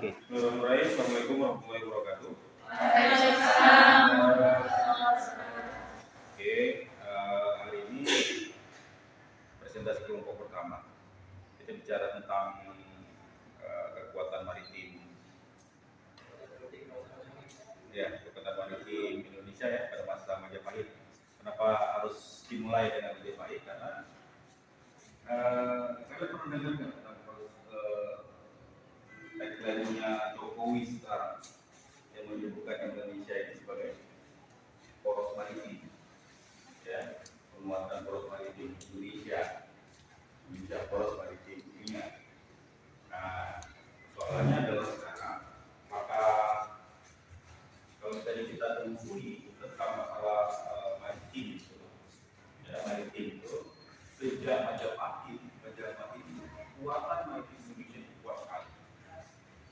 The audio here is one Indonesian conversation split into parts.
Oke. Assalamualaikum warahmatullahi wabarakatuh. Oke, hari ini presentasi kelompok pertama. Kita bicara tentang kekuatan maritim. Ya, kekuatan maritim Indonesia ya pada masa Majapahit. Kenapa harus dimulai dengan Majapahit? Karena kalian pernah dengar nggak tentang tagline-nya Jokowi sekarang yang menyebutkan Indonesia ini sebagai poros maritim, ya, penguatan poros maritim Indonesia poros maritim dunia. Nah, soalnya adalah sekarang, maka kalau misalnya kita telusuri tentang masalah maritim itu, sejak Majapahit kekuatan maritim Indonesia itu kuat sekali,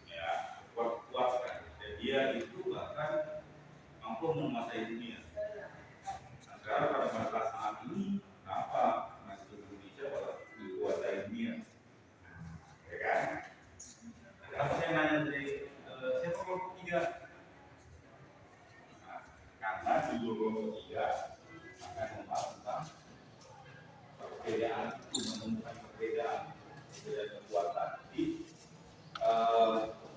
ya, kuat sekali. Dan dia itu bahkan mampu menguasai dunia. Nah, sekarang pada masa saat ini, kenapa masih Indonesia malah dikuasai dunia? Ya kan? Kenapa saya nanya dari siapa kelompok tiga? Nah, karena judul kelompok tiga akan membahas tentang perbedaan itu, menemukan perbedaan kekuatan. Jadi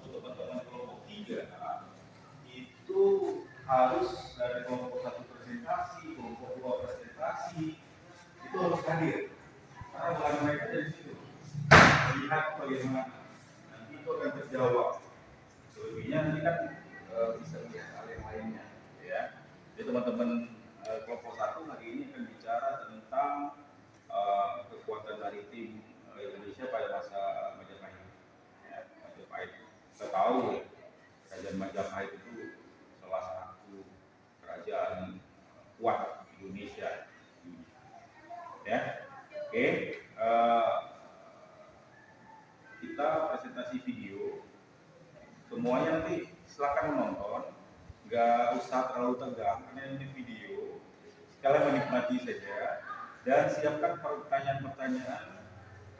untuk teman-teman kelompok tiga itu harus dari kelompok satu presentasi, kelompok dua presentasi itu harus hadir. Karena bahan mereka dari situ melihat bagaimana nanti itu akan terjawab. Selebihnya nanti kan bisa melihat hal yang lainnya, ya. Jadi teman-teman kelompok satu hari ini akan bicara tentang kekuatan maritim Indonesia pada masa Majapahit. Ya, Majapahit. Kita tahu ya, kerajaan Majapahit itu salah satu kerajaan kuat Indonesia. Ya, oke. Kita presentasi video. Semuanya nanti silakan menonton. Nggak usah terlalu tegang karena ini video. Sekalian menikmati saja dan siapkan pertanyaan-pertanyaan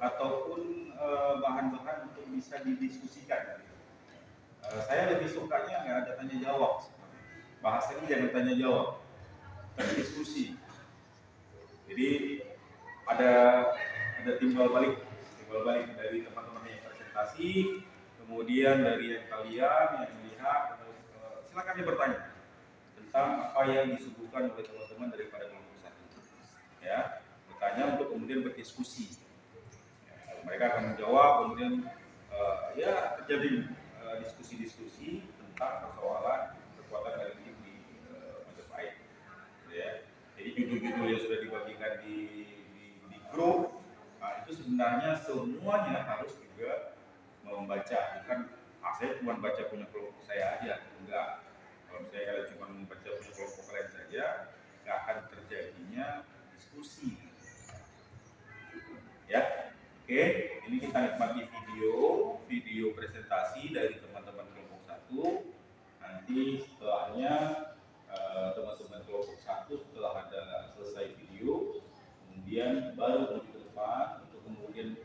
ataupun bahan-bahan untuk bisa didiskusikan. Saya lebih sukanya nggak ada tanya jawab. Bahasanya jangan tanya jawab, tapi diskusi. Jadi ada timbal balik dari teman-teman yang presentasi, kemudian dari yang kalian yang melihat. Silakan bertanya tentang apa yang disuguhkan oleh teman-teman daripada kelompok satu. Ya, bertanya untuk kemudian berdiskusi. Ya, mereka akan menjawab, kemudian ya terjadi diskusi-diskusi tentang persoalan kekuatan maritim di Majapahit. Ya, jadi judul-judul yang sudah dibagikan di grup, nah, itu sebenarnya semuanya harus juga membaca, bukan saya cuma baca punya kelompok saya aja, enggak. Kalau saya kalian cuma membaca punya kelompok kalian saja, nggak akan terjadinya diskusi. Ya, oke. Ini kita nikmati video presentasi dari teman-teman kelompok satu. Nanti setelahnya teman-teman kelompok satu setelah ada selesai video, kemudian baru ke depan untuk kemudian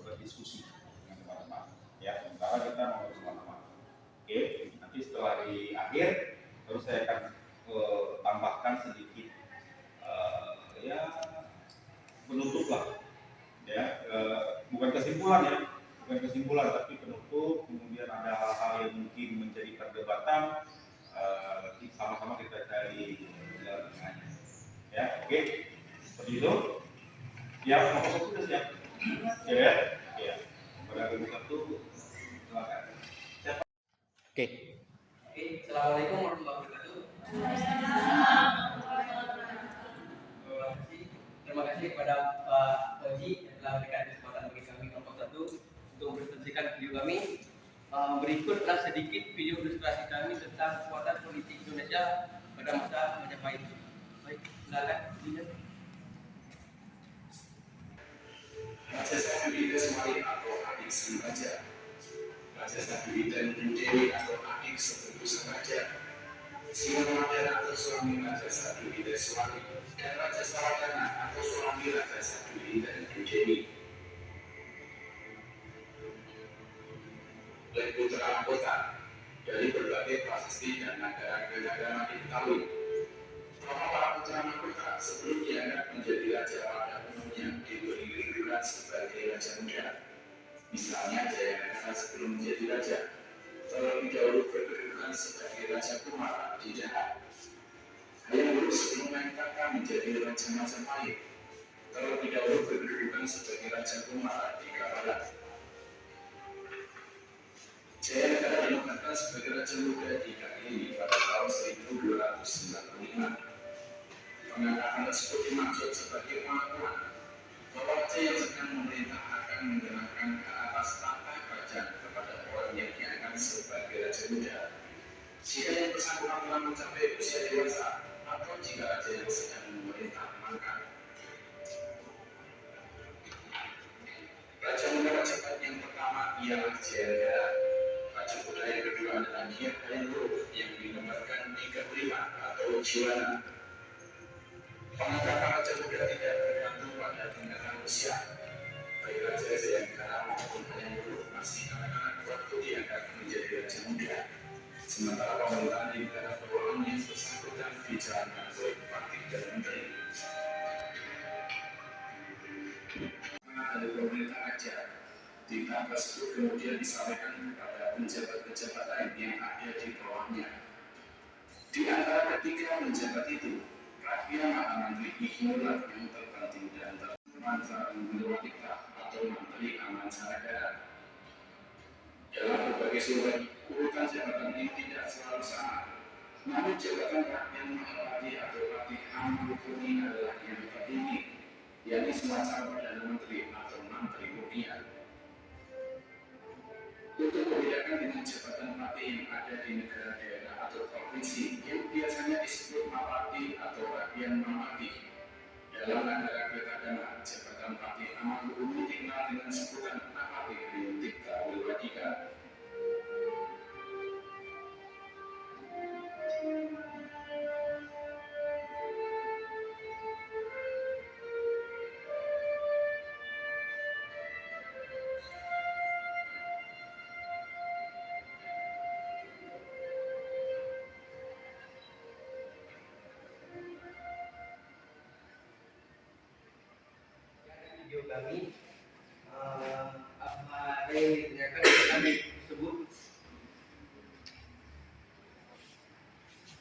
berdiskusi dengan teman-teman. Ya, sementara kita mau bersama-sama. Oke, nanti setelah di akhir baru saya akan tambahkan sedikit ya penutup lah, ya, bukan kesimpulan tapi penutup. Kemudian ada hal-hal yang mungkin menjadi perdebatan, sama-sama kita cari jalan tengahnya. Ya, oke, seperti itu. Ya, kelompok satu sudah siap. Ya, ya. Pada kelompok satu, silakan. Oke. Assalamualaikum warahmatullahi wabarakatuh. Terima kasih kepada Pak Oji yang telah memberikan kesempatan bagi kami kelompok satu untuk mempresentasikan video kami. Berikutlah sedikit video ilustrasi kami tentang kekuatan politik Indonesia pada masa Majapahit. Baik, silakan. Raja Sabudi Deswari atau adik sang raja, Raja Sabudi dan Dewi atau adik sepupu sang raja, Singamangara atau suami Raja Sabudi Deswari, dan Raja Sawadana atau suami Raja Sabudi dan Dewi. sebelum diangkat menjadi raja pada umumnya diberi giliran sebagai raja muda. Misalnya Jayanegara sebelum menjadi raja terlebih dahulu berkedudukan sebagai raja Kumara di Daha. Hayam Wuruk sebelum naik tahta menjadi raja Majapahit terlebih dahulu berkedudukan sebagai raja Kumara di Karalan. Jayanegara dinobatkan sebagai raja muda di KII pada tahun 1295. Pengangkatan tersebut dimaksud sebagai pengakuan bahwa raja yang sedang memerintah akan menggerakkan ke atas tahta kerajaan kepada orang yang diangkat sebagai raja muda. Jika yang bersangkutan telah mencapai usia dewasa atau jika raja yang sedang memerintah mangkat. Raja muda Majapahit yang pertama ialah Jayanegara. Raja muda yang kedua adalah Hyang Hayam Wuruk yang dinobatkan 35 atau Jiwana. Pengangkatan raja muda tidak bergantung pada tingkatan usia. Baik raja Jayanegara maupun Hayam Wuruk masih anak-anak waktu diangkat menjadi raja muda. Sementara pemerintahan di negara bawahan yang bersangkutan dijalankan oleh bupati dan menteri. Dari pemerintah raja, tingkat tersebut kemudian disampaikan kepada penjabat-penjabat lain yang ada di bawahnya. Di antara ketiga penjabat itu, Rakyat Menteri Ikhnulat yang terpenting dan termanfaat wanita atau Menteri Amancanegara. Dalam berbagai sumber, urutan jabatan ini tidak selalu sama. Namun jabatan Rakyat Mahapati atau Patih Amangkukuwono adalah yang tertinggi, yakni semacam Perdana Menteri atau Menteri Murnian. Untuk membedakan dengan jabatan patih yang ada di negara daerah atau provinsi yang biasanya disebut Mapati atau Rakyat Mapati. Dalam negara Kertajaya, jabatan Patih Amangkukuwono dikenal dengan sebutan Mapati Tika Wilwadika. Video kami apa ada yang ditanyakan kami sebut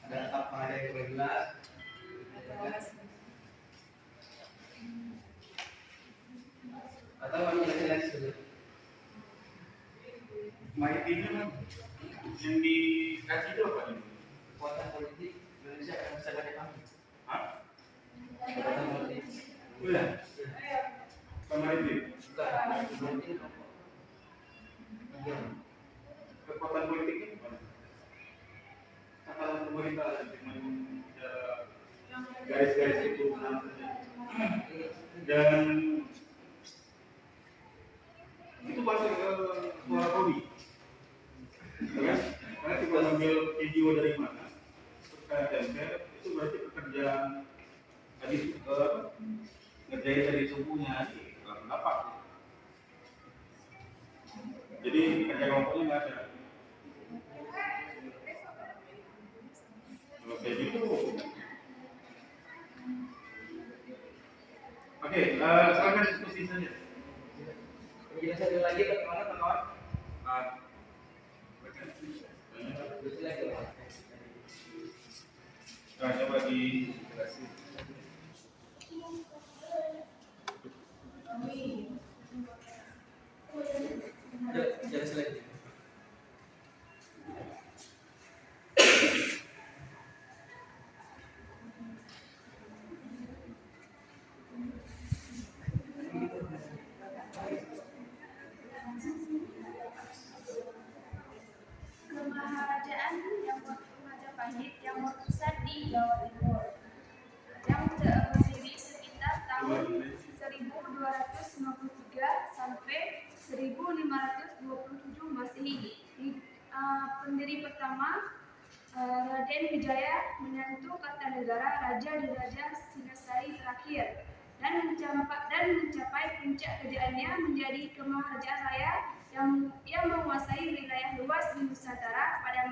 ada apa ada yang kurang jelas atau kami jelasin lagi sebut Mahitinya yang dikaji itu apa ini? kekuatan politik Indonesia akan bisa dari kami. Hah? Kekuatan politik. Udah. Sama itu. Bukan politik apa? Kekuatan politiknya gimana? Tataran pemerintah dengan garis-garis itu dan itu masuk ke suara kodi, ya? Karena kita ambil video dari mana, terus kayak tempel, itu berarti pekerjaan tadi ngerjain tadi subuhnya di lapak. Jadi kerja kelompoknya nggak ada. Kalau kayak gitu, oke, silakan diskusi saja. Penjelasan lagi ke kawan-kawan. Nah, coba dijelasin. Jelasin lagi. Kemaharajaan yang Majapahit yang berpusat di Jawa Timur yang berdiri sekitar tahun 1253 sampai 1527 Masehi. Pendiri pertama Raden Wijaya menyentuh Kartanegara, raja di Raja Singasari terakhir, dan mencapai puncak kejayaannya menjadi Kemaharajaan Raya yang menguasai wilayah luas di Nusantara pada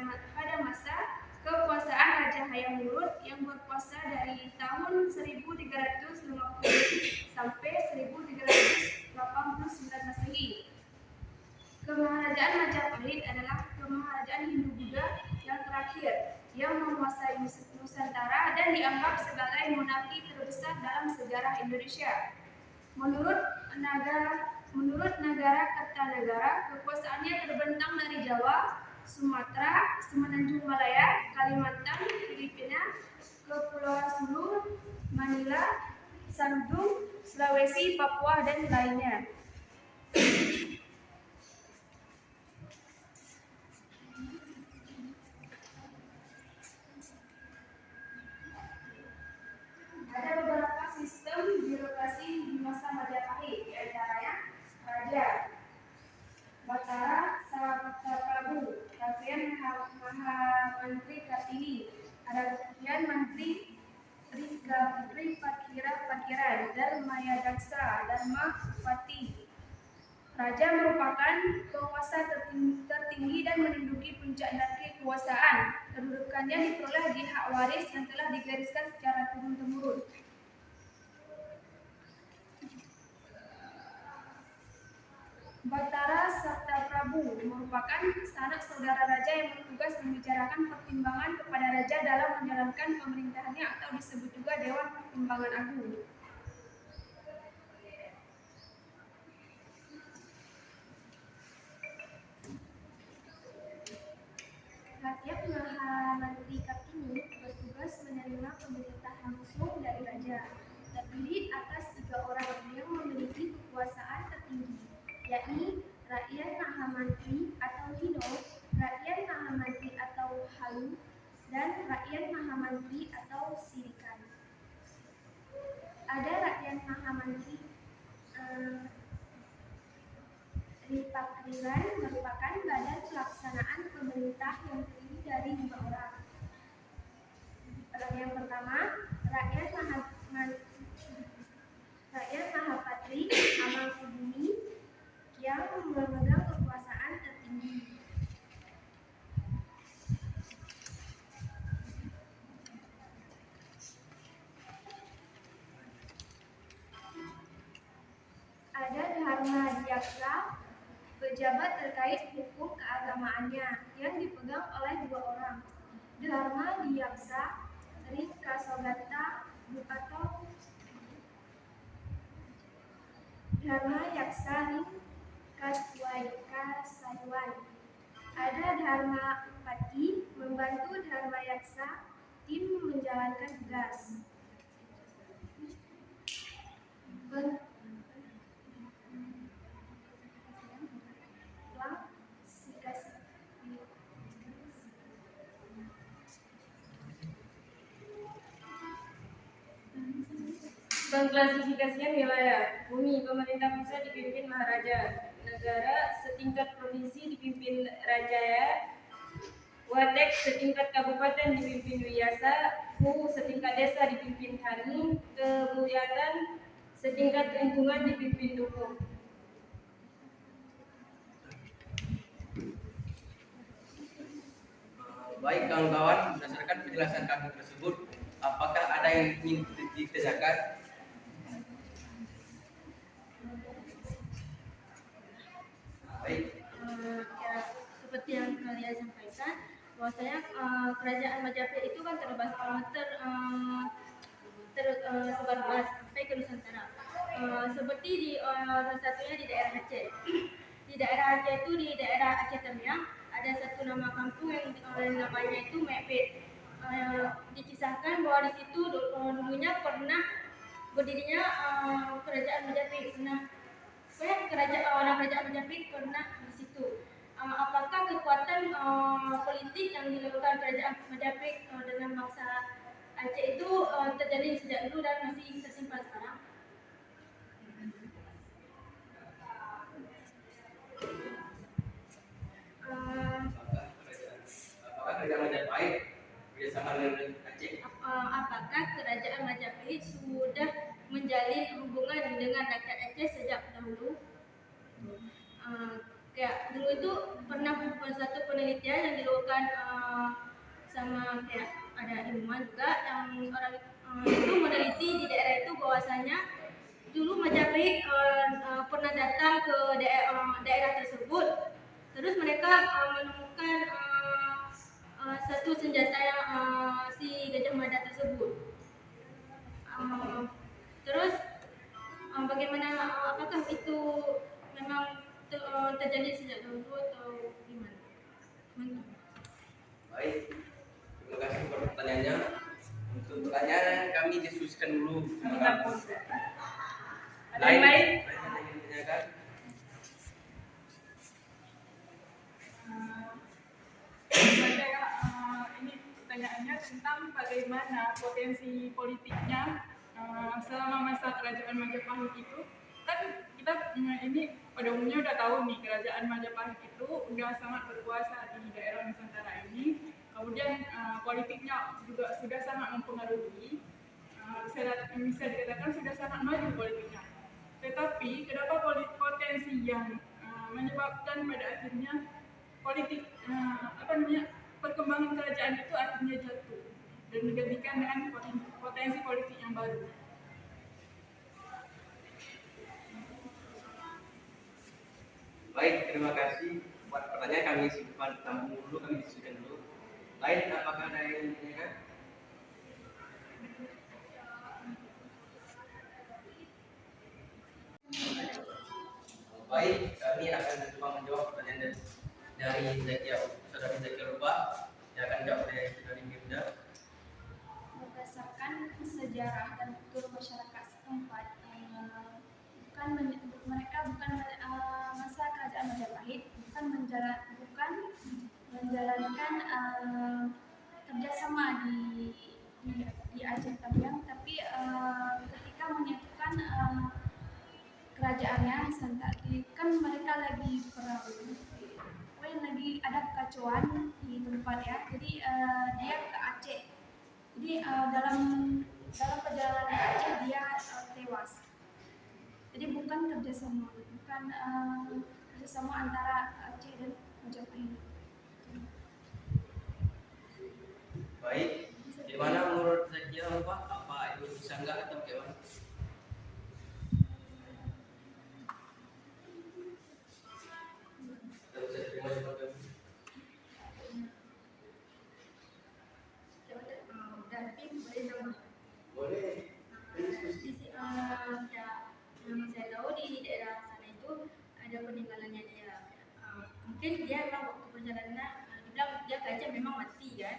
masa kekuasaan Raja Hayam Wuruk yang berkuasa dari tahun 1030 Majapahit adalah kemaharajaan Hindu-Buddha yang terakhir yang menguasai Nusantara dan dianggap sebagai monarki terbesar dalam sejarah Indonesia. Menurut negara Kertanegara, kekuasaannya terbentang dari Jawa, Sumatera, Semenanjung Malaya, Kalimantan, Filipina, Kepulauan Sulu, Manila, Sanggau, Sulawesi, Papua, dan lainnya. Ada beberapa sistem birokrasi di masa Majapahit, di antaranya Raja, Batara, Sabtaprabu, Rakyat Mahamantri Kartini, ada kemudian Mantri Pakiran, Dharma Daksa, Dharma Pati. Raja merupakan penguasa tertinggi dan menduduki puncak hierarki kekuasaan. Kedudukannya diperoleh di hak waris yang telah digariskan secara turun-temurun. Batara Sabtaprabu merupakan sanak saudara raja yang bertugas membicarakan pertimbangan kepada raja dalam menjalankan pemerintahannya atau disebut juga Dewan Pertimbangan Agung. Rakyat Mahamantri Kartini bertugas menerima pemerintahan langsung dari raja, terdiri atas 3 orang yang memiliki kekuasaan tertinggi, yakni Rakyat Mahamantri atau Hino, Rakyat Mahamantri atau Halu, dan Rakyat Mahamantri atau Sirikan. Ada Rakyat Mahamantri Ripakriran merupakan badan pelaksanaan pemerintah yang terdiri dari 5 orang. Yang pertama, Rakyat Mahapatri Amangkubumi yang memegang kekuasaan tertinggi. Ada Dharma Diyaksa, pejabat terkait hukum keagamaannya yang dipegang oleh 2 orang. Dharma Diyaksa Rikasogata atau Dharma Yaksa Rikaswaiwan. Ada Dharma Pati membantu Dharma Yaksa tim menjalankan tugas. Pengklasifikasian wilayah. Bumi, pemerintah pusat dipimpin Maharaja. Negara setingkat provinsi dipimpin Rajaya. Watek setingkat kabupaten dipimpin Wiyasa. Setingkat desa dipimpin Tani. Kebuyatan setingkat lingkungan dipimpin Dukuh. Baik kawan-kawan, berdasarkan penjelasan kami tersebut, apakah ada yang ingin ditegaskan? Baik. Seperti yang kalian sampaikan, bahwasanya kerajaan Majapahit itu kan tersebar luas sampai ke Nusantara. Seperti di salah satunya di daerah Aceh. Di daerah Aceh itu, di daerah Aceh Tamiang, ada satu nama kampung yang namanya itu Mepet. Dikisahkan bahwa di situ dulunya pernah berdirinya kerajaan Majapahit. Kerajaan Majapahit pernah di situ. Apakah kekuatan politik yang dilakukan kerajaan Majapahit dengan bangsa Aceh itu terjalin sejak dulu dan masih tersimpan sekarang? Apakah kerajaan Majapahit bersama dengan Aceh? Apakah kerajaan Majapahit sudah menjalin hubungan dengan rakyat Aceh sejak dahulu? Kayak dulu itu pernah satu penelitian yang dilakukan sama kayak ada ilmuwan juga yang orang itu meneliti di daerah itu bahwasanya dulu Majapahit pernah datang ke daerah tersebut Terus mereka menemukan satu senjata yang si Gajah Mada tersebut. Terus bagaimana apakah itu memang terjadi sejak dulu atau gimana? Baik, terima kasih untuk pertanyaannya. Untuk pertanyaan kami diskusikan dulu. Ada yang lain? Ada yang ditanyakan? Saya ini pertanyaannya tentang bagaimana potensi politiknya selama masa kerajaan Majapahit itu. Kan kita ini pada umumnya udah tahu nih kerajaan Majapahit itu udah sangat berkuasa di daerah Nusantara ini. Kemudian politiknya juga sudah sangat mempengaruhi. Bisa dikatakan sudah sangat maju politiknya. Tetapi kenapa potensi yang menyebabkan pada akhirnya politik perkembangan kerajaan itu akhirnya jatuh dan digantikan dengan potensi politik yang baru. Baik, terima kasih buat pertanyaan. Kami simpan tampung dulu, kami diskusikan dulu. Lain, apakah ada yang ditanyakan? Baik, kami akan coba menjawab pertanyaan dari saudari Zakia Rupa yang akan jawab dari saudari Mirda. Berdasarkan sejarah dan kultur masyarakat setempat, mereka bukan masa kerajaan Majapahit bukan menjalankan kerjasama di Aceh Tamiang, tapi ketika menyatukan kerajaannya Santari, kan mereka lagi perang, lagi ada kekacauan di tempat ya, jadi dia ke Aceh. Jadi dalam perjalanan ke Aceh dia tewas. Jadi bukan kerjasama antara Aceh dan Majapahit. Baik, gimana menurut Zakia Rupa? Apa itu bisa enggak atau bagaimana? Boleh. Yang saya tahu di daerah sana itu ada peninggalannya dia. Mungkin dia memang waktu perjalanan dibilang dia gajah memang mati kan.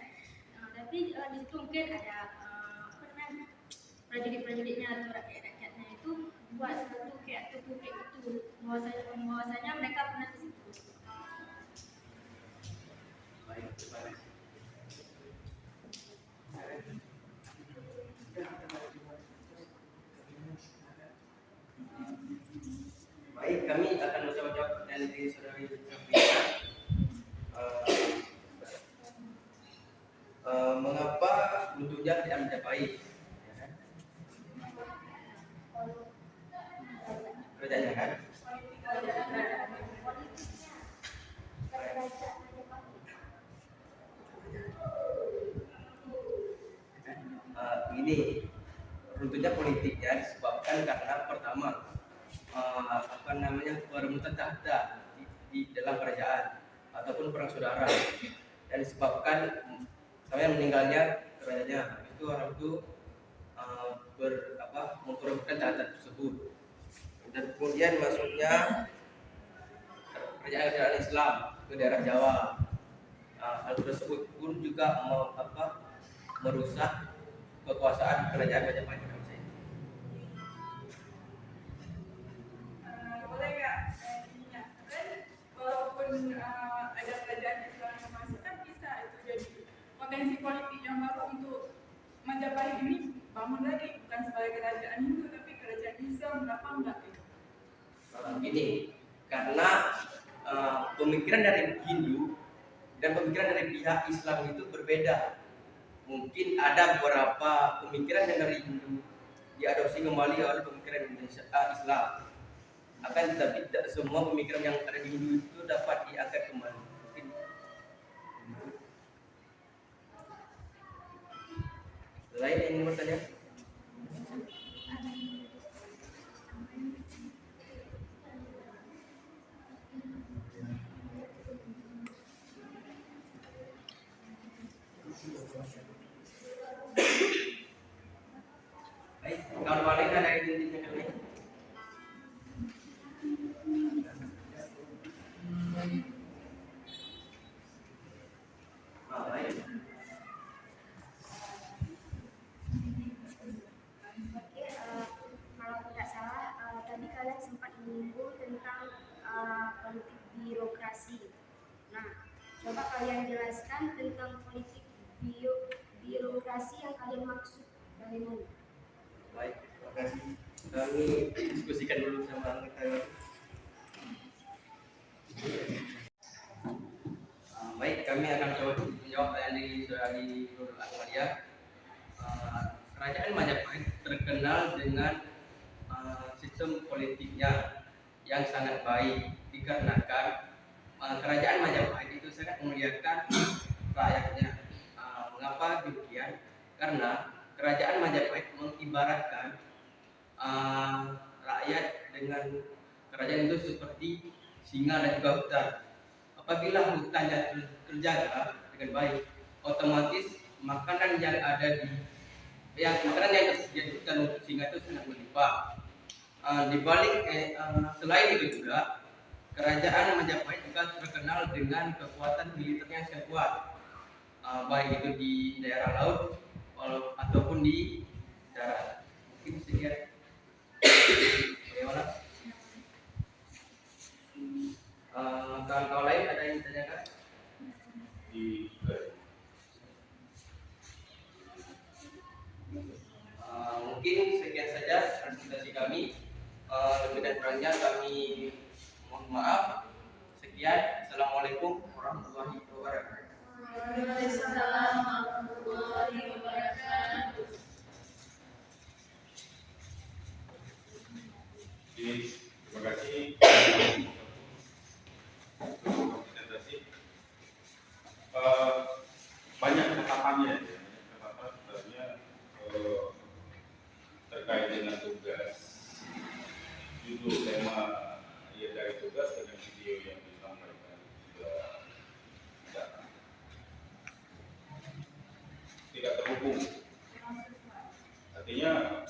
Tapi di situ mungkin ada prajurit-prajuritnya atau rakyat-rakyatnya itu buat satu kayak tugu kayak gitu. Bahwasanya mereka pernah di situ. Baik, terima kasih. Baik, kami akan mencoba jawab pertanyaan dari saudari Zakia. Mengapa bentuknya tidak Majapahit? Pertanyaan kan? Ini runtuhnya politik ya disebabkan karena pertama perebutan tahta di dalam kerajaan ataupun perang saudara yang disebabkan sampai meninggalnya kerajaannya itu orang itu memperebutkan tahta tersebut, dan kemudian masuknya kerajaan Islam ke daerah Jawa. Hal tersebut pun juga merusak kekuasaan kerajaan Majapahit. Boleh nggak ininya kan walaupun ada kerajaan Islam yang masuk kan bisa itu jadi potensi politik yang baru untuk Majapahit ini bangun lagi, bukan sebagai kerajaan Hindu tapi kerajaan Islam. Kenapa enggak itu? Ini karena pemikiran dari Hindu dan pemikiran dari pihak Islam itu berbeda. Mungkin ada beberapa pemikiran yang dari Hindu diadopsi kembali oleh pemikiran Islam. Akan tetapi tidak semua pemikiran yang ada di Hindu itu dapat diangkat kembali. Mungkin lain yang ingin bertanya? kalian sempat menyinggung tentang politik birokrasi. Nah, coba kalian jelaskan tentang politik birokrasi yang kalian maksud. Bagaimana? Baik, terima kasih. Kami diskusikan dulu sama kita. Baik, kami akan coba menjawab yang sudah di Nurul Akmalia. Kerajaan Majapahit terkenal dengan sistem politiknya yang sangat baik dikarenakan kerajaan Majapahit itu sangat memuliakan rakyatnya. Mengapa demikian? Karena kerajaan Majapahit mengibaratkan rakyat dengan kerajaan itu seperti singa dan juga hutan. Apabila hutannya terjaga dengan baik, otomatis makanan yang ada makanan yang tersedia di hutan untuk singa itu sangat melimpah. Selain itu juga kerajaan Majapahit juga terkenal dengan kekuatan militernya yang sangat kuat, baik itu di daerah laut ataupun di darat. Mungkin sekian. Bagaimana? Kawan-kawan lain ada yang ditanyakan? Mungkin sekian saja presentasi kami. Lebih dan kurangnya kami mohon maaf. Sekian. Assalamualaikum warahmatullahi wabarakatuh. Waalaikumsalam warahmatullahi wabarakatuh. Terima kasih. Presentasi. Banyak catatannya ya. Catatan sebenarnya terkait dengan tugas, judul tema ya dari tugas dengan video yang disampaikan sudah tidak terhubung. Artinya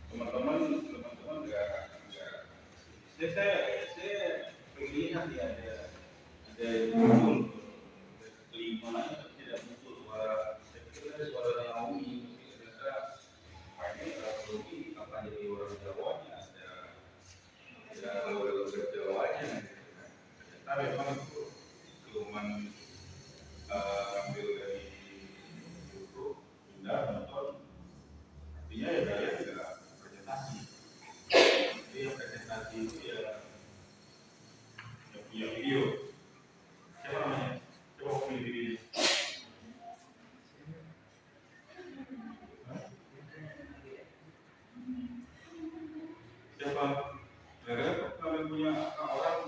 teman-teman nggak saya pengen lihat ada muncul kelima tidak muncul suara. Saya pikir ada suara Naomi, ternyata ini apa jadi orang Jawanya ada logat Jawanya. Ternyata memang itu cuman ambil dari YouTube, pindah nonton. Artinya ya kalian tidak presentasi. Jadi yang presentasi itu ya yang punya video. Siapa namanya? Coba pilih videonya. Siapa? Gara-gara kalian punya orang.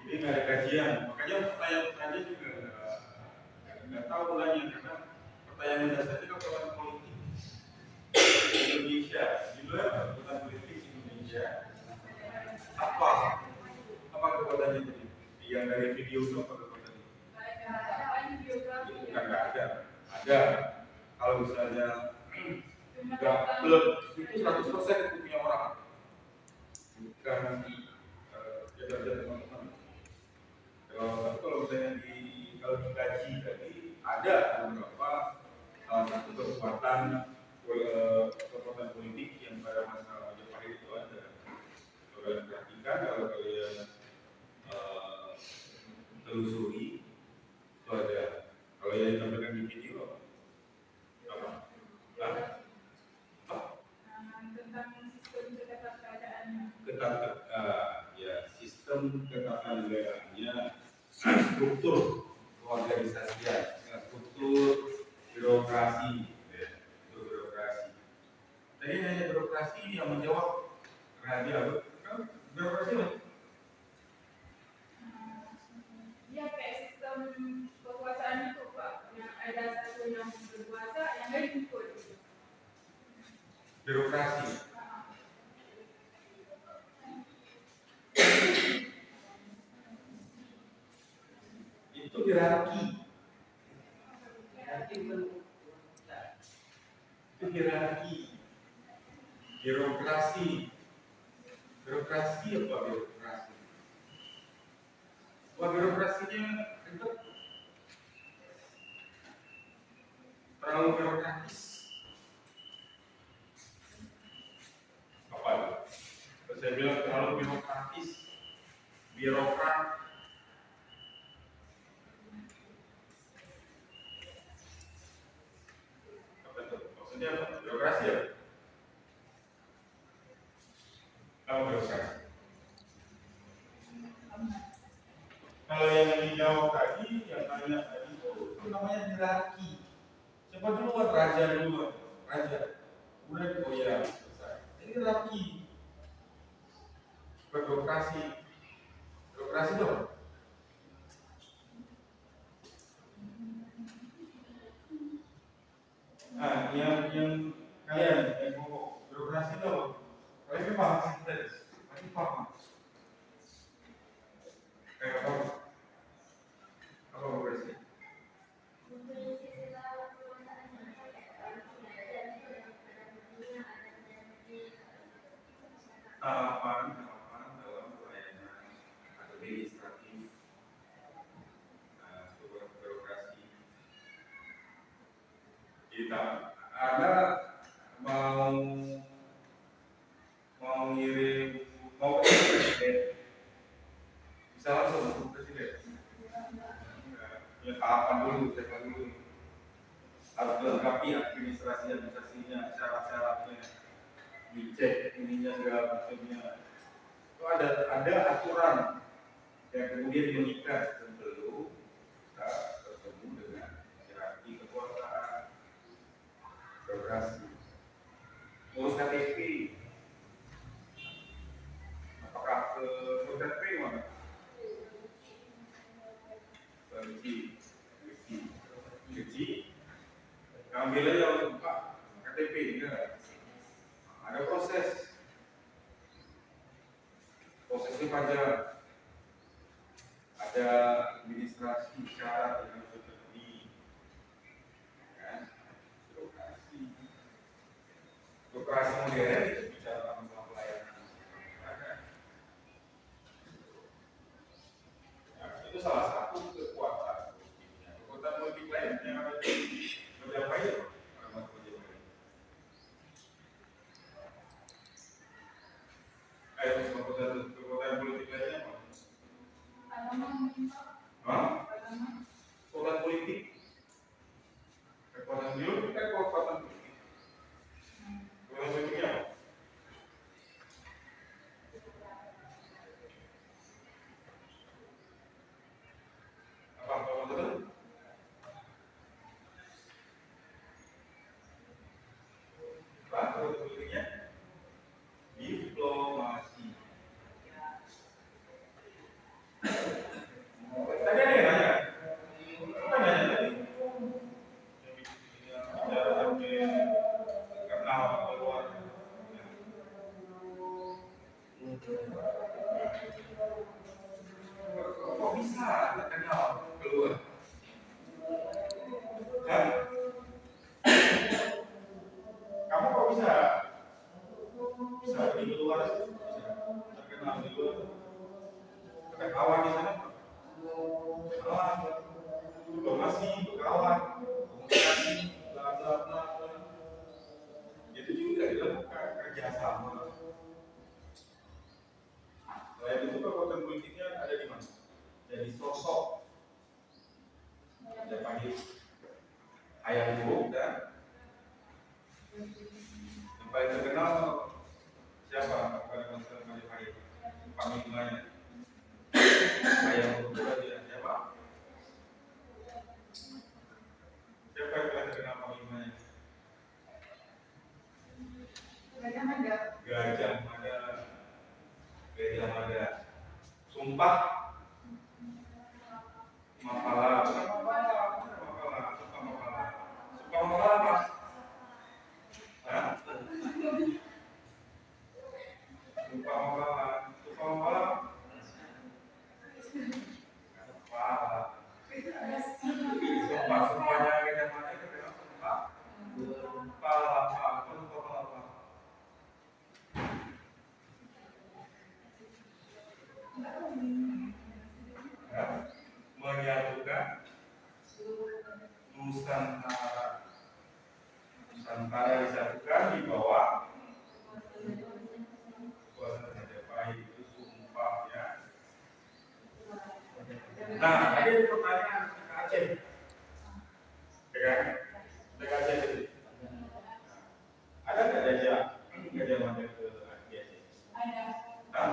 Jadi nggak ada kajian. Makanya pertanyaan juga nggak tahu mulanya karena pertanyaan mendasar itu kan politik Indonesia. Judulnya kekuatan politik Indonesia. Apa kekuatannya tadi? Yang dari video itu apa kekuatannya? Itu kan nggak ada. Ada. Kalau misalnya nggak belum itu 100% itu punya orang. Bukan jaga-jaga teman-teman. Kalau misalnya kalau dikaji tadi ada beberapa salah satu kekuatan politik yang pada masa Majapahit itu ada. Kalau kalian perhatikan, kalau kalian telusuri itu ada. Kalau yang ditampilkan di video apa? Tentang sistem ketatanegaraan. Ya sistem ketatanegaranya, struktur keorganisasian, struktur birokrasi. Tadi hanya birokrasi yang menjawab raja, kan birokrasi lah. Ya kayak sistem kekuasaan itu Pak, yang ada satu yang berkuasa, yang lain ikut. Birokrasi. Itu hierarki. Itu hierarki. Birokrasi. Birokrasi apa birokrasi? Wah birokrasinya itu terlalu birokratis. Apa itu? Saya bilang terlalu birokratis, birokrat. Apa itu? Maksudnya apa? Birokrasi ya? Apa birokrasi? Kalau yang dijawab tadi, yang tanya tadi itu namanya hierarki. Siapa duluan? Raja duluan. Raja. Kemudian oh ya, selesai. Ini hierarki. Birokrasi. Birokrasi dong. Nah, yang kalian yang mau birokrasi dong. Kalian paham sih? Pasti paham. Kayak apa? Apa birokrasi? Tahapan dalam pelayanan administratif, birokrasi. Kita ada mau ngirim mau ke presiden, bisa langsung ke presiden. Ya tahapan dulu, cek dulu. Harus dilengkapi administrasinya, syarat-syaratnya, dicek ininya segala macamnya. Itu ada aturan yang kemudian mengikat sebelum kita bertemu dengan hierarki kekuasaan, birokrasi. Ngurus KTP, apakah ke KTP mana? Gaji, ambil aja untuk buka KTP, ya. Ada prosesnya panjang, ada administrasi syarat yang harus dipenuhi, kan? Birokrasi modern itu bicara tentang pelayanan. Nah, itu salah satu kekuatan politiknya. Kekuatan politik lain yang ada di beberapa itu. Kekuatan politik lainnya apa? Kekuatan politik. Kekuatan biologi kan kekuatan politik. Kekuatan politiknya apa? Apa kekuatan? Apa kekuatan politiknya? Diplomasi. Tadi ada yang nanya. Apa nanya tadi? Bicara sampai kenal keluar. Kok bisa terkenal keluar? Kan? Kamu kok bisa di luar? Terkenal di luar? Ada kawan di sana? Kenalan, diplomasi, berkawan, komunikasi, bla bla bla. Itu juga dilakukan kerjasama. Selain itu kekuatan politiknya ada di mana? Jadi sosok Majapahit, ayah buruk dan yang paling terkenal siapa pada masa Majapahit? Panglimanya ayah buruk dia siapa? Siapa yang paling terkenal panglimanya? Gajah Mada. Sumpah Mapala. Sumpah Mapala apa? Hah? Sumpah Mapala. Sumpahnya Gajah Mada itu memang sumpah. Sumpah apa? Menyatukan Nusantara. Nusantara disatukan di bawah kekuasaan Majapahit itu sumpah ya. Nah, tadi ada pertanyaan ke Aceh. Ya, ke Aceh tadi. Ada nggak Gajah Mada ke Aceh? Ada. Hah?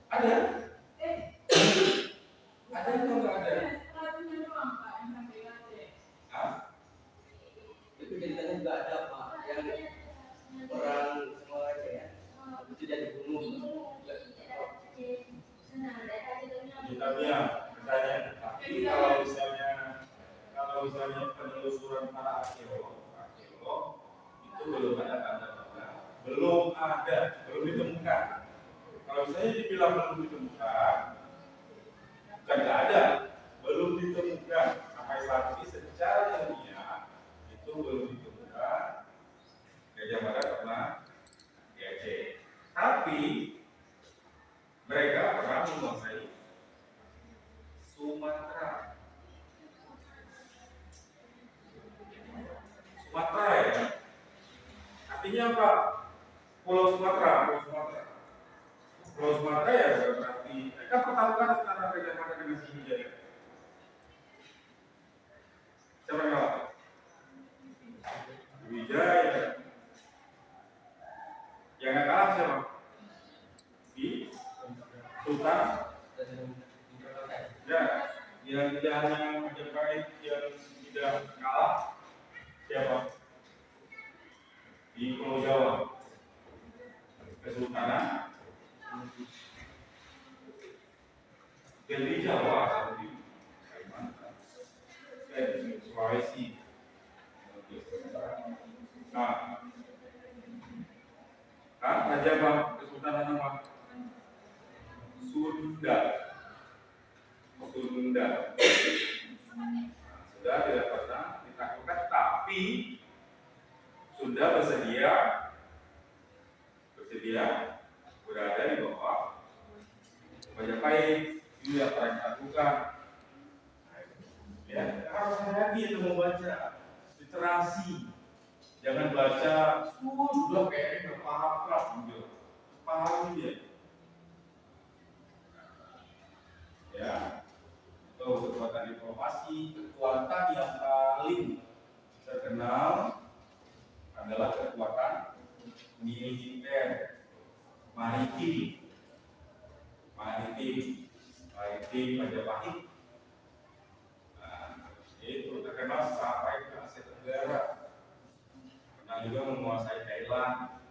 Ada? Ada atau nggak ada? Ratunya doang Pak yang sampai Aceh. Hah? Itu ceritanya juga ada Pak yang orang semua Aceh ya itu jadi dibunuh. Ceritanya katanya. Tapi kalau misalnya penelusuran para arkeolog itu belum ada tanda-tanda, belum ditemukan. Kalau misalnya dibilang belum ditemukan, bukan nggak ada, belum ditemukan sampai saat ini secara ilmiah itu belum ditemukan Gajah Mada pernah di Aceh. Tapi mereka pernah menguasai Sumatera. Sumatera ya. Artinya apa? Pulau Sumatera. Pulau Sumatera ya berarti mereka pertarungan antara Gajah Mada dengan Sriwijaya. Siapa yang kalah? Sriwijaya. Yang nggak kalah siapa? Di Sultan. Ya, yang tidak hanya Majapahit yang tidak kalah siapa? Di Pulau Jawa. Kesultanan dan di Jawa, di Kalimantan, di Sulawesi. Nah, Raja Bang Kesultanan apa? Sunda. Sudah tidak pernah ditaklukkan, tapi Sunda bersedia berada di bawah Majapahit. Itu yang pernah ditaklukkan. Ya, harus hati itu membaca literasi. Jangan baca sudah kayaknya paragraf gitu. Paham dia. Ya, itu kekuatan diplomasi, kekuatan yang paling terkenal adalah kekuatan militer, maritim Majapahit. Nah, itu terkenal sampai ke Asia Tenggara. Pernah juga menguasai Thailand,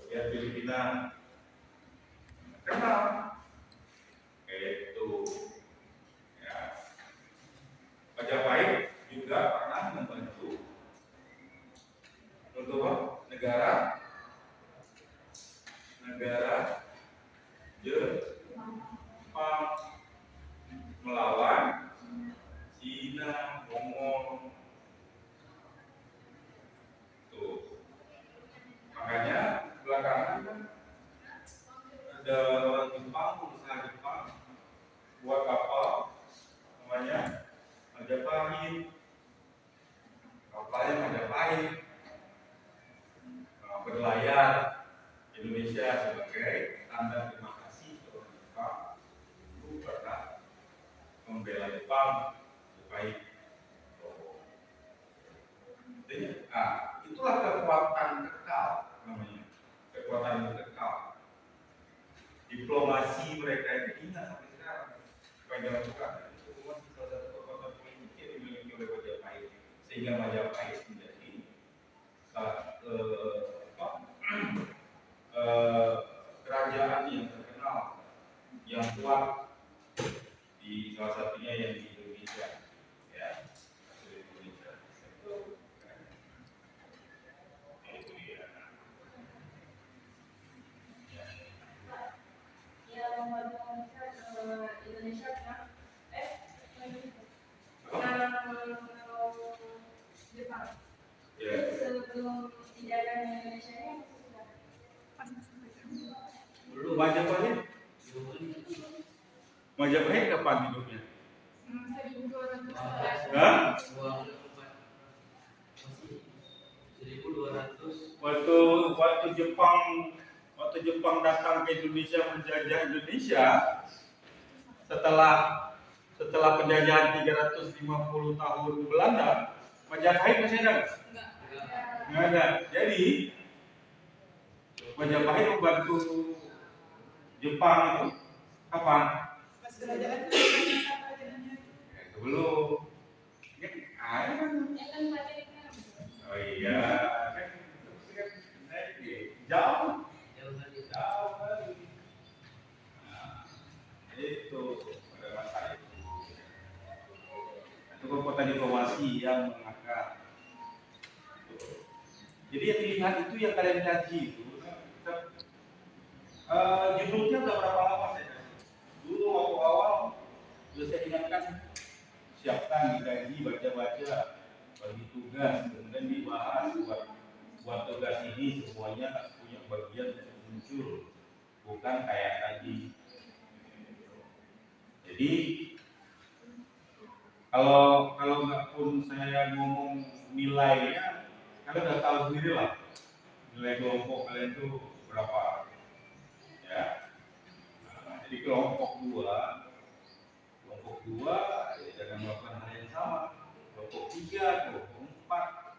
bagian Filipina. Terkenal. Itu ya. Majapahit juga pernah membantu untuk negara Jepang melawan Cina, Mongol. Tuh. Makanya belakangan kan ada orang Jepang, pengusaha Jepang buat kapal namanya Majapahit. Kapalnya Majapahit. Berlayar Indonesia sebagai tanda terima kasih kepada Jepang. Itu pernah membela Jepang, Majapahit. Jadi, itulah kekuatan kekal namanya, kekuatan kekal. Diplomasi mereka itu ingat sampai sekarang. Banyak bukan. Itu masih salah satu kekuatan politik yang dimiliki oleh Majapahit, sehingga Majapahit menjadi kerajaan yang terkenal, yang kuat di salah satunya yang di Indonesia, ya, di Indonesia. Itu dia. Yang Indonesia pernah Jepang. Ya. Sebelum dijajahnya Indonesia ini Majapahit kapan hidupnya? 1200. Hah? waktu Jepang datang ke Indonesia menjajah Indonesia, setelah penjajahan 350 tahun Belanda, Majapahit masih ada nggak? Nggak ada. Jadi Majapahit membantu Jepang itu kapan? Pas kerajaan itu Belum. Ada kan? Oh iya, kan jauh kali. Nah, itu pada masa itu. Itu kekuatan diplomasi yang mengakar. Jadi yang dilihat itu yang kalian kaji itu, judulnya udah berapa lama saya? Dulu waktu awal sudah saya ingatkan, siapkan, dikaji, baca-baca, bagi tugas, kemudian dibahas buat tugas ini semuanya punya bagian untuk muncul, bukan kayak tadi. Jadi kalau nggak pun saya ngomong nilainya, kalian udah tahu sendiri lah nilai kelompok kalian itu berapa, ya. Nah, jadi kelompok dua jangan melakukan hal yang sama. Kelompok 3, kelompok 4,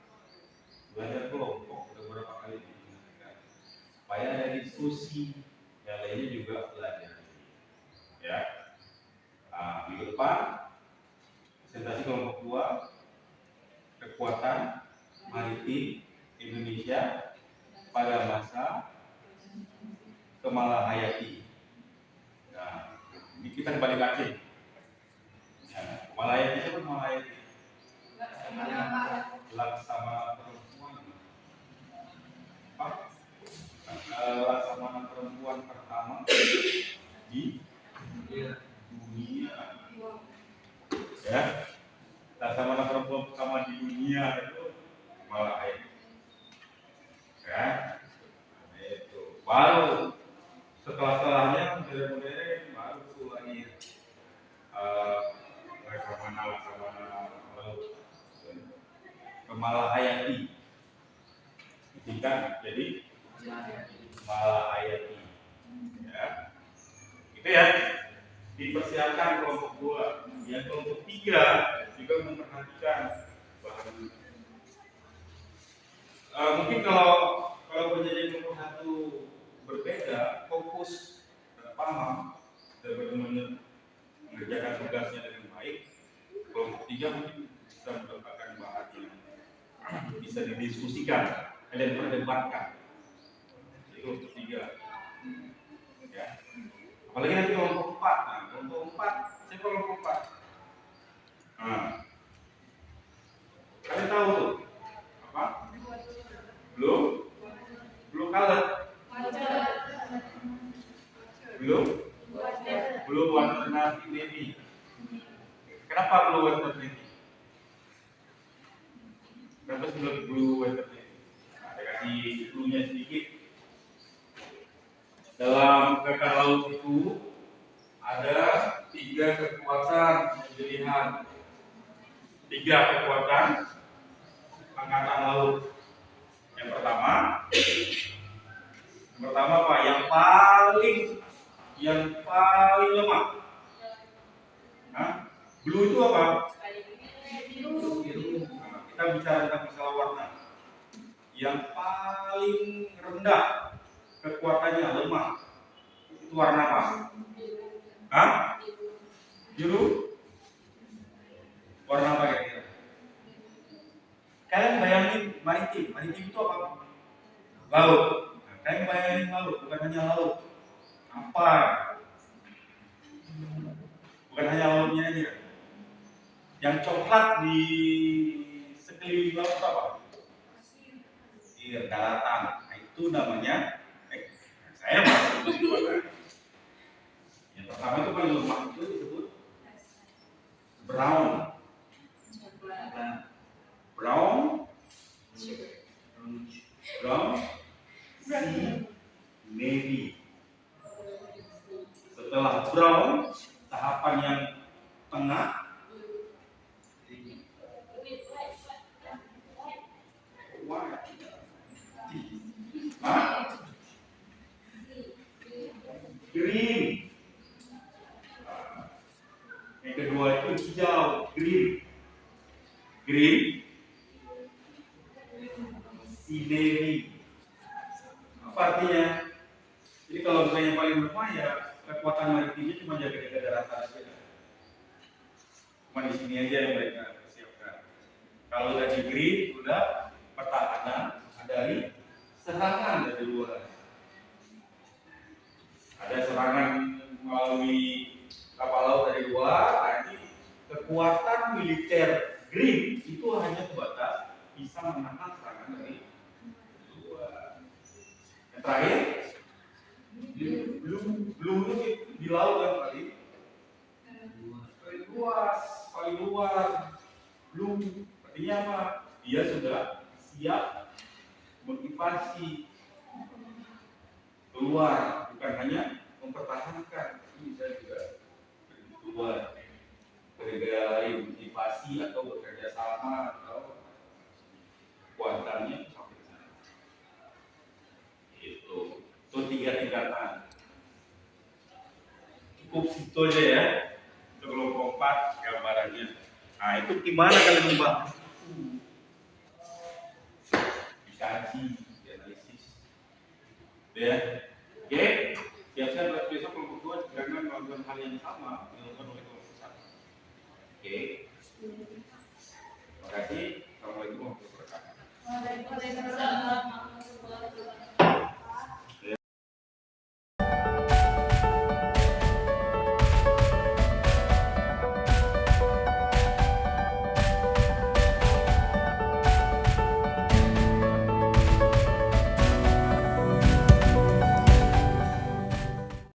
belajar kelompok udah berapa kali diingatkan supaya ada diskusi, yang lainnya juga belajar, ya. Nah, minggu depan presentasi kelompok 2, kekuatan maritim Indonesia pada masa Kemalahayati. Nah, ini kita kembali ke Aceh. Kemalahayati itu Kemalahayati. Laksamana perempuan. Laksamana perempuan pertama di dunia. Ya. Laksamana perempuan pertama di dunia itu Kemalahayati. Ya. Itu baru setelahnya modern baru tuh lagi laksamana laut Kemalahayati, disingkat jadi Kemalahayati, ya. Itu ya, dipersiapkan kelompok 2. Yang kelompok 3 juga memperhatikan bahan. Mungkin kalau penjajah kelompok 1 berbeda, fokus dan paham dan benar-benar mengerjakan tugasnya dengan baik, kelompok 3 mungkin bisa mendapatkan bahan yang bisa didiskusikan dan perdebatkan. Itu kelompok 3, ya. Apalagi nanti kelompok 4. Nah, kelompok 4, saya kelompok 4. Nah, kalian tahu tuh apa? Blue color. Blue warna navy. Kenapa blue warna navy? Kenapa sebelum blue warna navy? Nah, saya kasih clue-nya sedikit. Dalam angkatan laut itu ada 3 kekuatan pilihan. 3 kekuatan angkatan laut. Yang pertama apa? Yang paling lemah. Hah? Blue itu apa? Biru. Nah, kita bicara tentang masalah warna. Yang paling rendah kekuatannya, lemah, itu warna apa? Hah? Biru? Warna apa kira-kira? Kalian bayangin maritim itu apa? Laut. Nah, kalian bayangin laut, bukan hanya laut. Apa? Bukan hanya lautnya aja. Yang coklat di sekeliling laut apa? Iya, daratan. Nah, itu namanya saya masuk di warna. Yang pertama itu paling lemah itu disebut brown. Sea navy. Setelah brown, tahapan yang tengah white. green, sinergi. Apa artinya? Jadi kalau misalnya paling lemah ya kekuatan maritimnya cuma jaga-jaga daratan aja. Cuma di sini aja yang mereka persiapkan. Kalau tadi green sudah pertahanan dari serangan dari luar. Ada serangan melalui kapal laut dari luar. Nanti kekuatan militer green itu hanya sebatas bisa menahan serangan dari luar. Yang terakhir, blue di laut yang paling luar. Blue artinya apa? Dia sudah siap menginvasi keluar, bukan hanya mempertahankan, bisa juga keluar ke negara lain, invasi atau bekerja sama atau kuantannya sampai ke sana. Itu 3 tingkatan. Cukup situ aja ya. Untuk kelompok 4 gambarannya. Nah itu gimana kalian membahas? Dikaji, dianalisis. Ya, oke. Siap-siap besok kelompok 2 jangan melakukan hal yang sama.